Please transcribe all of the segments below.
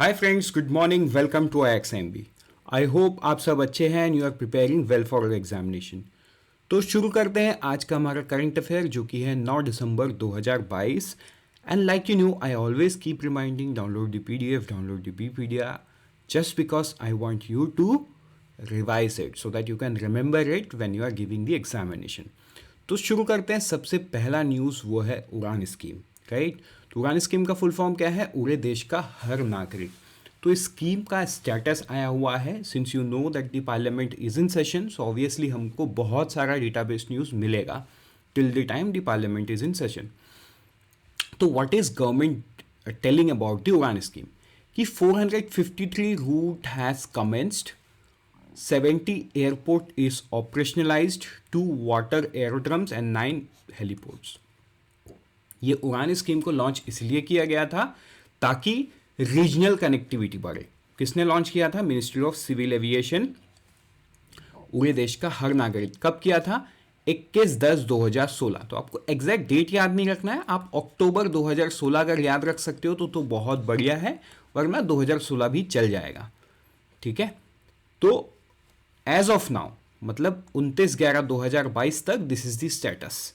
Hi friends, good morning, welcome to IXMB। I hope आप सब अच्छे हैं and you are preparing well for examination. तो शुरू करते हैं आज का हमारा करंट अफेयर जो कि है 9 दिसंबर 2022। And like you know, I always keep reminding, download the PDF, download the PPDA, just because I want you to revise it so that you can remember it when you are giving the examination। तो शुरू करते हैं। सबसे पहला news वो है उड़ान scheme, right. तो उड़ान स्कीम का फुल फॉर्म क्या है? उड़े देश का हर नागरिक। तो इस स्कीम का स्टेटस आया हुआ है। Since you know that the parliament is in session, so obviously हमको बहुत सारा डेटाबेस न्यूज़ मिलेगा till the time the parliament is in session. तो what is government telling about the Udaan scheme कि 453 route has commenced, 70 airport is operationalized, 2 water aerodromes and 9 heliports। ये उड़ान scheme को launch इसलिए किया गया था ताकि रीजनल कनेक्टिविटी बढ़े। किसने लॉन्च किया था? Ministry of civil aviation. उड़े देश का हर नागरिक। कब किया था? 21/10/2016। तो आपको एग्जैक्ट डेट याद नहीं रखना है, आप अक्टूबर 2016 अगर याद रख सकते हो तो बहुत बढ़िया है, वरना 2016 भी चल जाएगा। ठीक है, तो एज ऑफ नाउ मतलब 29/11/2022 तक this is the status,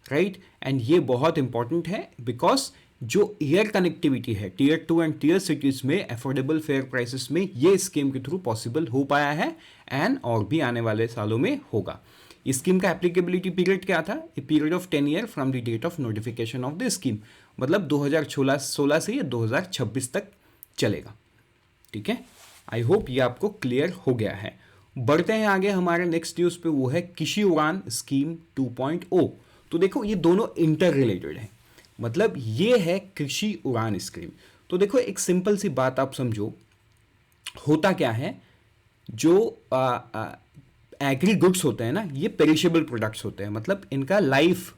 right. And ये बहुत इंपॉर्टेंट है बिकॉज जो एयर कनेक्टिविटी है टीयर 2 एंड टीयर सिटीज में अफोर्डेबल फेयर प्राइसेस में ये स्कीम के थ्रू पॉसिबल हो पाया है एंड और भी आने वाले सालों में होगा। इस स्कीम का एप्लीकेबिलिटी पीरियड क्या था? A period of 10 year from the date of notification of the scheme, मतलब 2016 से ये 2026 तक चलेगा। ठीक है, आई होप ये आपको क्लियर हो गया है। बढ़ते हैं आगे हमारे नेक्स्ट न्यूज़ पे, वो है कृषि उड़ान स्कीम 2.0। तो देखो ये दोनों इंटर रिलेटेड है, मतलब ये है कृषि उड़ान स्कीम। तो देखो एक सिंपल सी बात आप समझो, होता क्या है, जो एग्री गुड्स होते हैं ना, ये पेरिशेबल प्रोडक्ट्स होते हैं, मतलब इनका लाइफ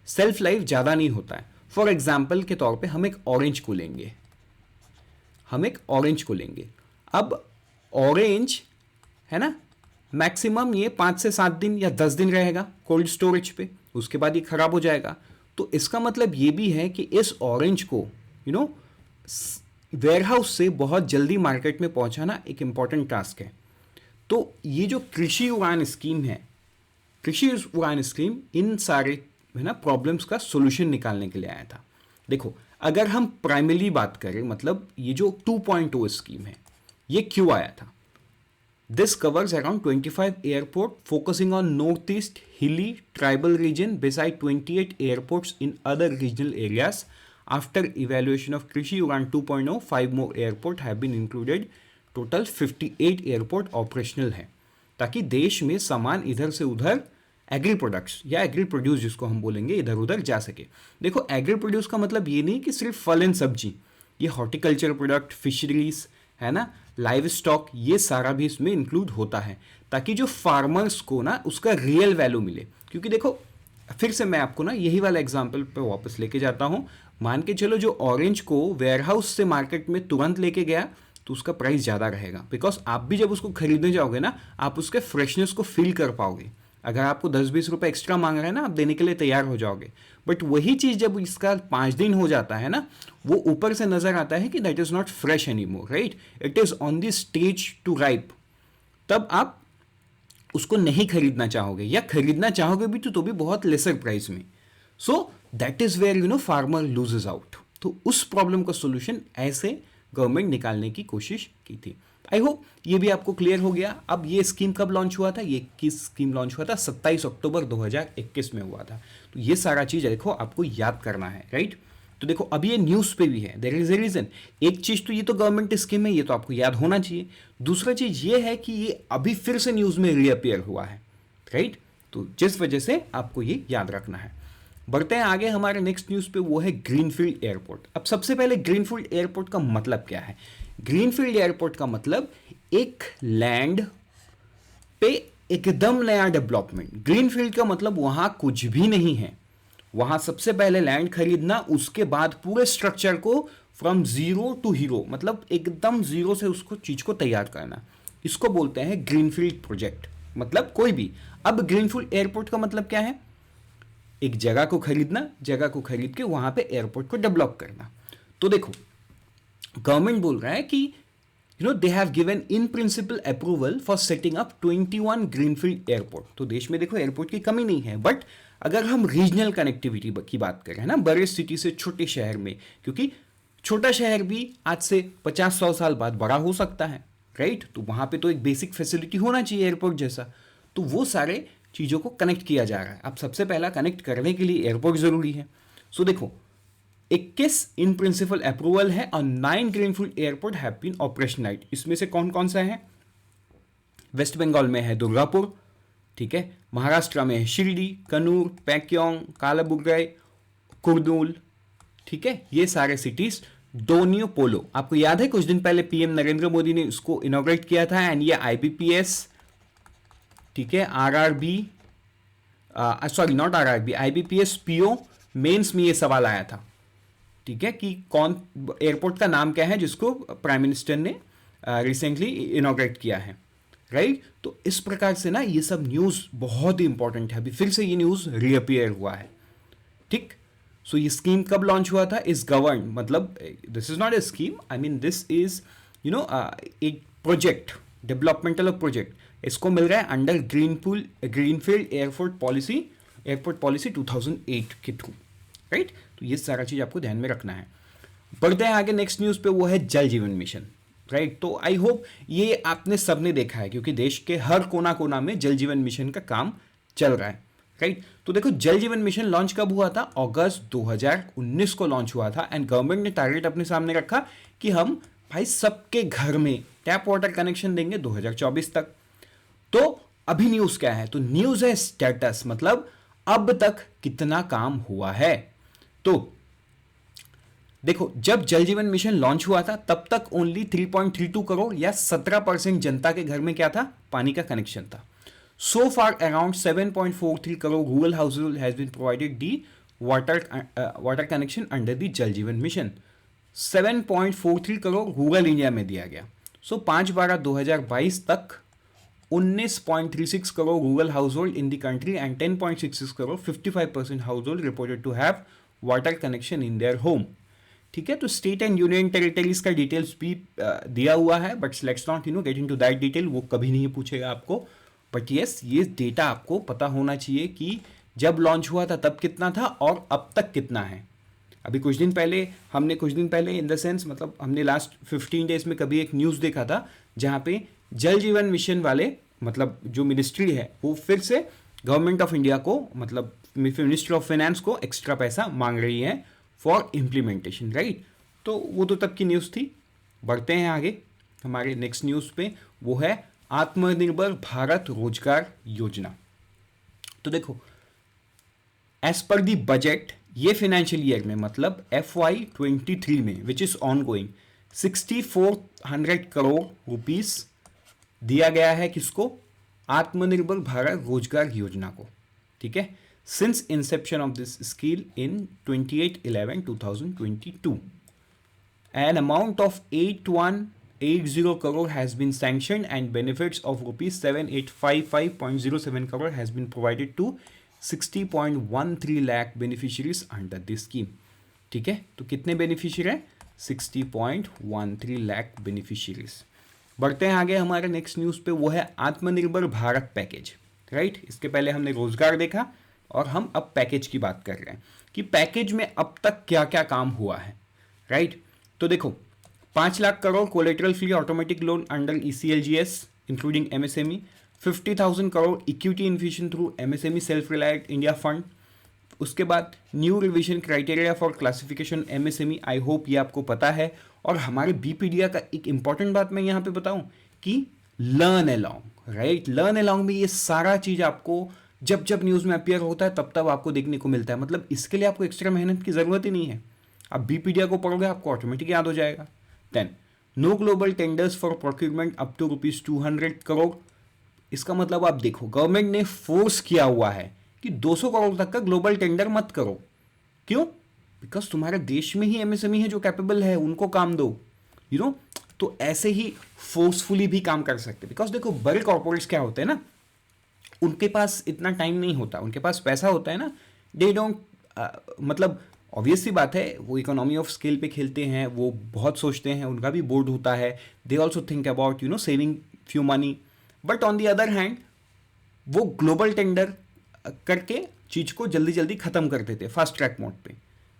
सेल्फ लाइफ ज़्यादा नहीं होता है। फॉर एग्जाम्पल के तौर पे हम एक ऑरेंज को लेंगे, अब ऑरेंज है ना, मैक्सिमम ये 5 से 7 दिन या 10 दिन रहेगा कोल्ड स्टोरेज पे, उसके बाद ये खराब हो जाएगा। तो इसका मतलब ये भी है कि इस ऑरेंज को वेयरहाउस से बहुत जल्दी मार्केट में पहुंचाना एक इंपॉर्टेंट टास्क है। तो ये जो कृषि उड़ान स्कीम है, कृषि उड़ान स्कीम इन सारे है ना प्रॉब्लम्स का सोल्यूशन निकालने के लिए आया था। देखो अगर हम प्राइमरी बात करें, मतलब ये जो 2.0 स्कीम है ये क्यों आया था? This covers around 25 airports focusing on northeast hilly tribal region beside 28 airports in other regional areas. After evaluation of Krishi Udan 2.0, 5 more airports have been included. Total 58 airport operational है, ताकि देश में सामान इधर से उधर एग्री प्रोडक्ट्स या agree produce जिसको हम बोलेंगे इधर उधर जा सके। देखो एग्री प्रोड्यूस का मतलब ये नहीं कि सिर्फ फल एंड सब्जी, ये हॉर्टिकल्चर प्रोडक्ट, फिशरीज है ना, लाइव स्टॉक, ये सारा भी इसमें इंक्लूड होता है, ताकि जो फार्मर्स को ना उसका रियल वैल्यू मिले। क्योंकि देखो फिर से मैं आपको ना यही वाला एग्जांपल पे वापस लेके जाता हूँ। मान के चलो जो ऑरेंज को वेयरहाउस से मार्केट में तुरंत लेके गया तो उसका प्राइस ज़्यादा रहेगा, बिकॉज आप भी जब उसको खरीदने जाओगे ना आप उसके फ्रेशनेस को फील कर पाओगे। अगर आपको 10-20 रुपये एक्स्ट्रा मांग रहे हैं ना, आप देने के लिए तैयार हो जाओगे। बट वही चीज़ जब इसका 5 दिन हो जाता है ना, वो ऊपर से नज़र आता है कि that is not fresh any more, right, it is on the stage to ripe. तब आप उसको नहीं खरीदना चाहोगे, या खरीदना चाहोगे भी तो भी बहुत लेसर प्राइस में। So that is where farmer loses out. तो उस प्रॉब्लम का सोल्यूशन ऐसे गवर्नमेंट निकालने की कोशिश की थी। आई होप ये भी आपको क्लियर हो गया। अब ये स्कीम कब लॉन्च हुआ था? ये किस स्कीम लॉन्च हुआ था? 27 अक्टूबर 2021 में हुआ था। तो ये सारा चीज़ देखो आपको याद करना है, राइट। तो देखो अब ये न्यूज़ पे भी है, देयर इज ए रीज़न। एक चीज़ तो ये तो गवर्नमेंट स्कीम है, ये तो आपको याद होना चाहिए। दूसरा चीज़ ये है कि ये अभी फिर से न्यूज़ में रीअपियर हुआ है, राइट। तो जिस वजह से आपको ये याद रखना है। बढ़ते हैं आगे हमारे नेक्स्ट न्यूज़ पे, वो है ग्रीनफील्ड एयरपोर्ट। अब सबसे पहले ग्रीनफील्ड एयरपोर्ट का मतलब क्या है? ग्रीनफील्ड एयरपोर्ट का मतलब एक लैंड पे एकदम नया डेवलपमेंट। ग्रीनफील्ड का मतलब वहां कुछ भी नहीं है, वहां सबसे पहले लैंड खरीदना, उसके बाद पूरे स्ट्रक्चर को फ्रॉम जीरो टू हीरो, मतलब एकदम जीरो से उसको चीज को तैयार करना, इसको बोलते हैं ग्रीनफील्ड प्रोजेक्ट। मतलब कोई भी। अब ग्रीनफील्ड एयरपोर्ट का मतलब क्या है? एक जगह को खरीदना, जगह को खरीद के वहां पे एयरपोर्ट को डेवलप करना। तो देखो गवर्नमेंट बोल रहा है कि they have given in principle approval for setting up 21 greenfield airport. तो देश में देखो एयरपोर्ट की कमी नहीं है, बट अगर हम रीजनल कनेक्टिविटी की बात करें ना, बड़े सिटी से छोटे शहर में, क्योंकि छोटा शहर भी आज से 50-100 साल बाद बड़ा हो सकता है, राइट? तो वहाँ पे तो एक बेसिक फैसिलिटी होना चाहिए एयरपोर्ट जैसा। तो वो सारे चीज़ों को कनेक्ट किया जा रहा है। अब सबसे पहला कनेक्ट करने के लिए एयरपोर्ट ज़रूरी है। सो देखो 21 इन प्रिंसिपल अप्रूवल है और 9 greenfield airport have been operationalised. इसमें से कौन कौन सा है? वेस्ट बंगाल में है दुर्गापुर, ठीक है, महाराष्ट्र में है शिरडी, कन्नूर, पैक्योंग, कालाबुर्गी, कुर्नूल, ठीक है, ये सारे सिटीज। डोनियो पोलो, आपको याद है कुछ दिन पहले पीएम नरेंद्र मोदी ने उसको इनॉग्रेट किया था, एंड ये आईबीपीएस, ठीक है, RRB, sorry not RRB, IBPS PO mains में ये सवाल आया था, ठीक है, कि कौन एयरपोर्ट का नाम क्या है जिसको प्राइम मिनिस्टर ने रिसेंटली इनॉग्रेट किया है, राइट? तो इस प्रकार से ना ये सब न्यूज़ बहुत ही इंपॉर्टेंट है। अभी फिर से ये न्यूज़ रीअपियर हुआ है, ठीक। सो ये स्कीम कब लॉन्च हुआ था? इस गवर्न, मतलब this is not a scheme, I mean this is एक प्रोजेक्ट, डेवलपमेंटल प्रोजेक्ट। इसको मिल रहा है अंडर ग्रीनफील्ड एयरपोर्ट पॉलिसी 2008 के थ्रू, राइट? तो ये सारा चीज़ आपको ध्यान में रखना है। बढ़ते हैं आगे नेक्स्ट न्यूज़ पे, वो है जल जीवन मिशन, राइट? तो आई होप ये आपने सबने देखा है, क्योंकि देश के हर कोना कोना में जल जीवन मिशन का काम चल रहा है, राइट? तो देखो जल जीवन मिशन लॉन्च कब हुआ था? अगस्त 2019 को लॉन्च हुआ था, एंड गवर्नमेंट ने टारगेट अपने सामने रखा कि हम भाई सबके घर में टैप वाटर कनेक्शन देंगे 2024 तक। तो अभी न्यूज़ क्या है? तो न्यूज़ है स्टेटस, मतलब अब तक कितना काम हुआ है। तो देखो जब जल जीवन मिशन लॉन्च हुआ था तब तक ओनली 3.32 करोड़ या 17% जनता के घर में क्या था? पानी का कनेक्शन था। So far around 7.43 crore rural household has been provided the water connection under the Jal Jeevan mission. 7.43 crore rural India में दिया गया। सो 5/12/2022 तक 19.36 crore rural household in the country and 10.66 crore 55% household reported to have water connection in their home, ठीक है? तो state and union territories का details भी दिया हुआ है, but let's not get into that detail, वो कभी नहीं पूछेगा आपको। बट यस, ये डेटा आपको पता होना चाहिए कि जब लॉन्च हुआ था तब कितना था और अब तक कितना है। अभी कुछ दिन पहले इन द सेंस, मतलब हमने लास्ट 15 डेज में कभी एक न्यूज़ देखा था जहाँ पे जल जीवन मिशन वाले, मतलब जो मिनिस्ट्री है वो फिर से गवर्नमेंट ऑफ इंडिया को, मतलब मिनिस्ट्री ऑफ फाइनेंस को एक्स्ट्रा पैसा मांग रही है फॉर इम्प्लीमेंटेशन, राइट? तो वो तो तब की न्यूज़ थी। बढ़ते हैं आगे हमारे नेक्स्ट न्यूज़ पे, वो है आत्मनिर्भर भारत रोजगार योजना। तो देखो एज पर दी बजट ये फाइनेंशियल ईयर में, मतलब FY23 में, which is on going, 6400 crore rupees दिया गया है किसको? आत्मनिर्भर भारत रोजगार योजना को, ठीक है, since Inception of this scheme in 28/11/2022। An amount of 8180 crore has been sanctioned and benefits of rupees 7855.07 crore has been provided to 60.13 lakh beneficiaries under this scheme, ठीक है? तो कितने बेनिफिशियरी हैं? 60.13 लाख बेनिफिशियरीज। बढ़ते हैं आगे हमारे नेक्स्ट न्यूज़ पे, वो है आत्मनिर्भर भारत पैकेज, राइट? इसके पहले हमने रोजगार देखा और हम अब पैकेज की बात कर रहे हैं कि पैकेज में अब तक क्या क्या काम हुआ है, राइट? तो देखो 5 lakh crore collateral free automatic loan under ECLGS including MSME, 50,000 crore equity infusion through MSME self reliant India fund. उसके बाद new revision criteria for classification MSME, I hope ये आपको पता है। और हमारे बीपीडिया का एक इंपॉर्टेंट बात मैं यहाँ पे बताऊँ कि learn along, right? Learn along में ये सारा चीज़ आपको जब जब न्यूज़ में अपीयर होता है तब तब आपको देखने को मिलता है। मतलब इसके लिए आपको एक्स्ट्रा मेहनत की ज़रूरत ही नहीं है, आप बीपीडिया को पढ़ोगे आपको ऑटोमेटिक याद हो जाएगा। Then no global tenders for procurement up to ₹200 crore. इसका मतलब आप देखो गवर्नमेंट ने फोर्स किया हुआ है कि 200 करोड़ तक का ग्लोबल टेंडर मत करो। क्यों? बिकॉज तुम्हारे देश में ही MSME है जो कैपेबल है, उनको काम दो, तो ऐसे ही फोर्सफुली भी काम कर सकते। बिकॉज देखो बड़े कॉर्पोरेट्स क्या होते हैं ना, उनके पास इतना टाइम नहीं होता, उनके पास पैसा होता है ना, दे डोंट मतलब ऑब्वियस सी बात है, वो इकोनॉमी ऑफ स्केल पे खेलते हैं, वो बहुत सोचते हैं, उनका भी बोर्ड होता है, they also think about saving few money. But on the other hand वो ग्लोबल टेंडर करके चीज़ को जल्दी जल्दी ख़त्म कर देते हैं फास्ट ट्रैक मोड पे।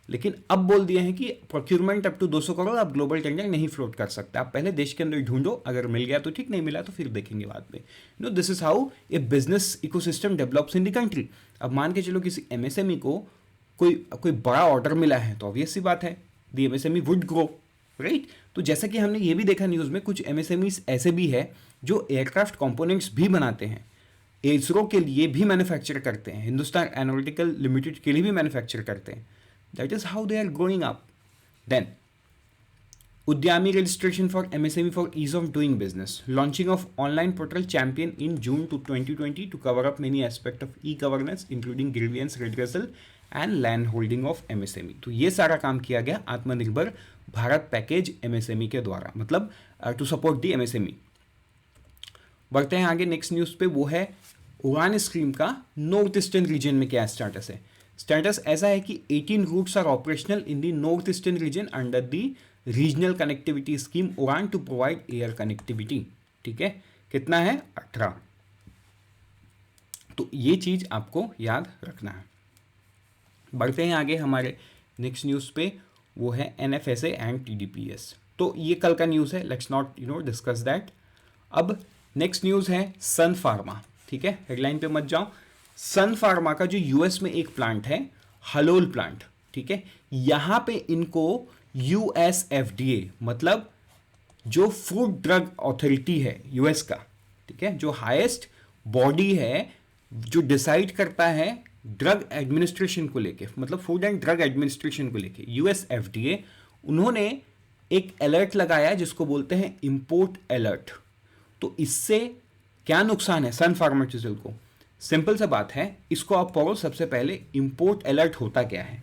लेकिन अब बोल दिए हैं कि प्रोक्यूरमेंट अप टू 200 करोड़ आप ग्लोबल टेंडर नहीं फ्लोट कर सकते, आप पहले देश के अंदर ढूंढो, अगर मिल गया तो ठीक, नहीं मिला तो फिर देखेंगे बाद में। This is how a business ecosystem develops in the country. अब मान के चलो किसी एमएसएमई को कोई कोई बड़ा ऑर्डर मिला है तो ऑब्वियस सी बात है the MSME would grow, right. तो जैसा कि हमने ये भी देखा न्यूज़ में, कुछ एमएसएमईज ऐसे भी है जो एयरक्राफ्ट कंपोनेंट्स भी बनाते हैं, इसरो के लिए भी मैन्युफैक्चर करते हैं, हिंदुस्तान एरोनॉटिकल लिमिटेड के लिए भी मैन्युफैक्चर करते हैं। That is how they are growing up. Then, Udyami registration for MSME for ease of doing business. Launching of online portal champion in June 2020 to cover up many aspects of e-governance, including grievance redressal and land holding of MSME. तो ये सारा काम किया गया आत्मनिर्भर Bharat package MSME के द्वारा, मतलब टू सपोर्ट दी MSME। बढ़ते हैं आगे नेक्स्ट न्यूज़ पे, वो है उड़ान स्कीम का नॉर्थ ईस्टर्न रीजन में क्या स्टेटस है। स्टेटस ऐसा है कि 18 routes are operational in the north eastern region under the regional connectivity scheme Udan to provide air connectivity. ठीक है, कितना है, 18। तो ये चीज आपको याद रखना है। बढ़ते हैं आगे हमारे नेक्स्ट न्यूज़ पे, वो है NFSA एंड TDPS। तो ये कल का न्यूज़ है, लेट्स नॉट डिस्कस दैट। अब नेक्स्ट न्यूज़ है सन फार्मा। ठीक है, हेडलाइन पे मत जाओ। सन फार्मा का जो यूएस में एक प्लांट है, हलोल प्लांट, ठीक है, यहां पे इनको यूएस FDA, मतलब जो फूड ड्रग अथॉरिटी है यूएस का, ठीक है, जो हाईएस्ट बॉडी है जो डिसाइड करता है ड्रग एडमिनिस्ट्रेशन को लेके, मतलब फूड एंड ड्रग एडमिनिस्ट्रेशन को लेके, यूएस FDA, उन्होंने एक अलर्ट लगाया जिसको बोलते हैं इंपोर्ट अलर्ट। तो इससे क्या नुकसान है सन फार्मास्यूटिकल को, सिंपल सा बात है, इसको आप पढ़ो। सबसे पहले इंपोर्ट अलर्ट होता क्या है।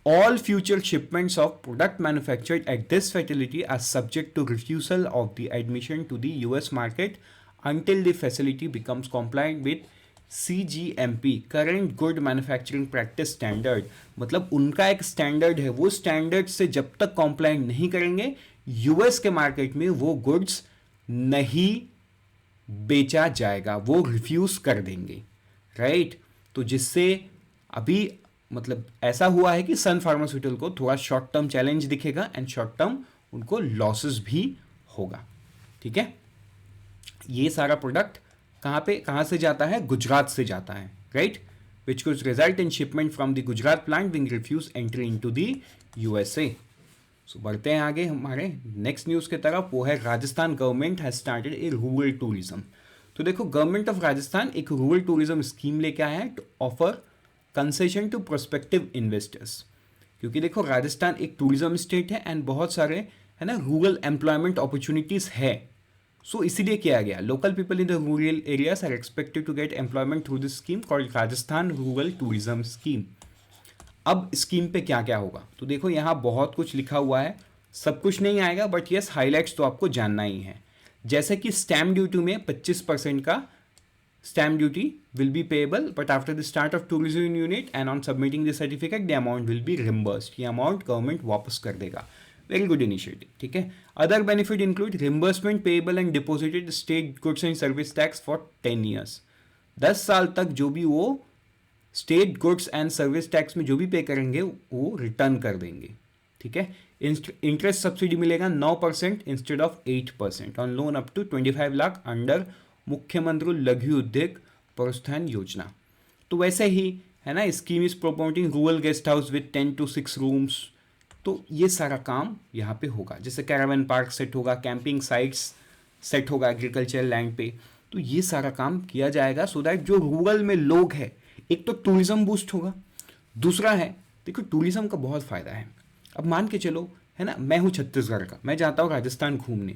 All future shipments of product manufactured at this facility are subject to refusal of the admission to the US market until the facility becomes compliant with CGMP, current good manufacturing practice standard. मतलब उनका एक standard है, वो standard से जब तक compliant नहीं करेंगे यूएस के मार्केट में वो गुड्स नहीं बेचा जाएगा, वो रिफ्यूज कर देंगे, राइट। तो जिससे अभी मतलब ऐसा हुआ है कि सन फार्मास्यूटिकल को थोड़ा शॉर्ट टर्म चैलेंज दिखेगा एंड शॉर्ट टर्म उनको लॉसेस भी होगा। ठीक है, ये सारा प्रोडक्ट कहाँ से जाता है, गुजरात से जाता है, right, which could result in shipment from the Gujarat plant being refuse entry into the USA। So बढ़ते हैं आगे हमारे नेक्स्ट न्यूज़ की तरफ, वो है Rajasthan government has started A rural tourism. तो देखो, गवर्नमेंट ऑफ राजस्थान एक रूरल टूरिज्म स्कीम लेके आया है to offer concession to prospective investors. क्योंकि देखो राजस्थान एक टूरिज्म स्टेट है एंड बहुत सारे है ना रूरल एम्प्लॉयमेंट अपॉर्चुनिटीज़ है। सो इसीलिए किया गया, local people in the rural areas are expected to get employment through this scheme called Rajasthan rural tourism scheme. अब स्कीम पे क्या क्या होगा, तो देखो यहाँ बहुत कुछ लिखा हुआ है, सब कुछ नहीं आएगा बट यस हाईलाइट्स तो आपको जानना ही है। जैसे कि स्टैम्प ड्यूटी में 25% का stamp duty will be payable, but after the start of tourism unit and on submitting the certificate the amount will be reimbursed. ये अमाउंट गवर्नमेंट वापस कर देगा, वेरी गुड इनिशिएटिव। ठीक है, other benefit include reimbursement payable and deposited state goods and service tax for 10 years. 10 साल तक जो भी वो state goods and service tax में जो भी पे करेंगे वो रिटर्न कर देंगे। ठीक है, इंटरेस्ट सब्सिडी मिलेगा 9% instead of 8% on loan up to 25 lakh under Mukhyamantri Laghu उद्योग प्रोत्साहन योजना। तो वैसे ही है ना, scheme is promoting rural guest house with 10 to 6 rooms. तो ये सारा काम यहाँ पे होगा, जैसे कैरावन पार्क सेट होगा, कैंपिंग साइट्स सेट होगा एग्रीकल्चर लैंड पे। तो ये सारा काम किया जाएगा सो दैट जो रूरल में लोग हैं, एक तो टूरिज्म बूस्ट होगा, दूसरा है देखो टूरिज्म का बहुत फ़ायदा है। अब मान के चलो है ना, मैं हूँ छत्तीसगढ़ का, मैं जाता हूँ राजस्थान घूमने,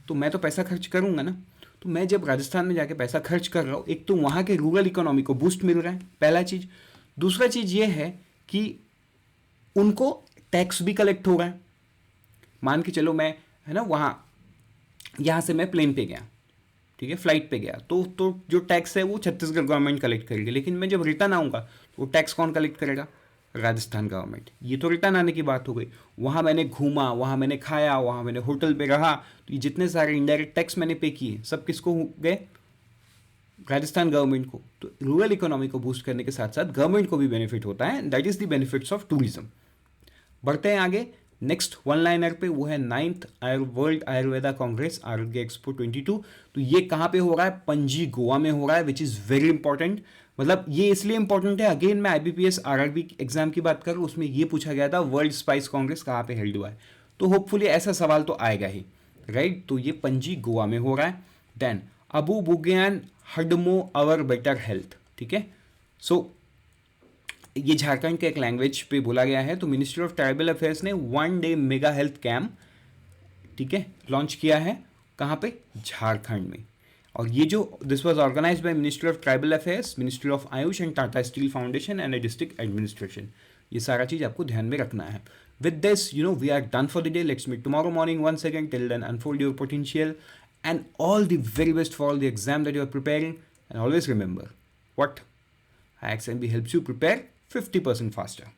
तो मैं तो पैसा खर्च करूँगा ना। तो मैं जब राजस्थान में जाके पैसा खर्च कर रहा हूँ, एक तो वहाँ के रूरल इकोनॉमी को बूस्ट मिल रहा है, पहला चीज़। दूसरा चीज़ ये है कि उनको टैक्स भी कलेक्ट हो रहा है। मान के चलो मैं है ना वहाँ, यहाँ से मैं प्लेन पे गया, ठीक है, फ्लाइट पे गया, तो जो टैक्स है वो छत्तीसगढ़ गवर्नमेंट कलेक्ट करेगी, लेकिन मैं जब रिटर्न आऊँगा तो वो टैक्स कौन कलेक्ट करेगा, राजस्थान गवर्नमेंट। ये तो रिटर्न आने की बात हो गई, वहाँ मैंने घूमा, वहाँ मैंने खाया, वहाँ मैंने होटल पे रहा, तो ये जितने सारे इनडायरेक्ट टैक्स मैंने पे किए सब किसको गए? राजस्थान गवर्नमेंट को। तो रूरल इकोनॉमी को बूस्ट करने के साथ साथ गवर्नमेंट को भी बेनिफिट होता है, that is the benefits of tourism. बढ़ते हैं आगे नेक्स्ट वन लाइनर पे, वो है 9th वर्ल्ड आयुर्वेदा कांग्रेस आरोग्य एक्सपो 22। तो ये कहाँ पे हो रहा है? पणजी गोवा में हो रहा है, विच इज़ वेरी इंपॉर्टेंट। मतलब ये इसलिए इंपॉर्टेंट है, अगेन मैं IBPS RRB एग्जाम की बात करूँ, उसमें ये पूछा गया था वर्ल्ड स्पाइस कांग्रेस कहाँ पे हेल्ड हुआ है, तो होपफुली ऐसा सवाल तो आएगा ही, राइट। तो ये पणजी गोवा में हो रहा है। देन अबू बुगियान हडमो अवर बेटर हेल्थ, ठीक है। सो ये झारखंड के एक लैंग्वेज पे बोला गया है। तो मिनिस्ट्री ऑफ ट्राइबल अफेयर्स ने 1 डे मेगा हेल्थ कैंप, ठीक है, लॉन्च किया है। कहाँ पे? झारखंड में। और ये जो this was organized by ministry of tribal affairs, ministry of Ayush and Tata steel foundation and district administration. ये सारा चीज़ आपको ध्यान में रखना है। With this we are done for the day. Let's meet tomorrow morning once again. Till then, unfold your potential and all the very best for all the exam that you are preparing. And always remember what IXMB helps you prepare 50% faster.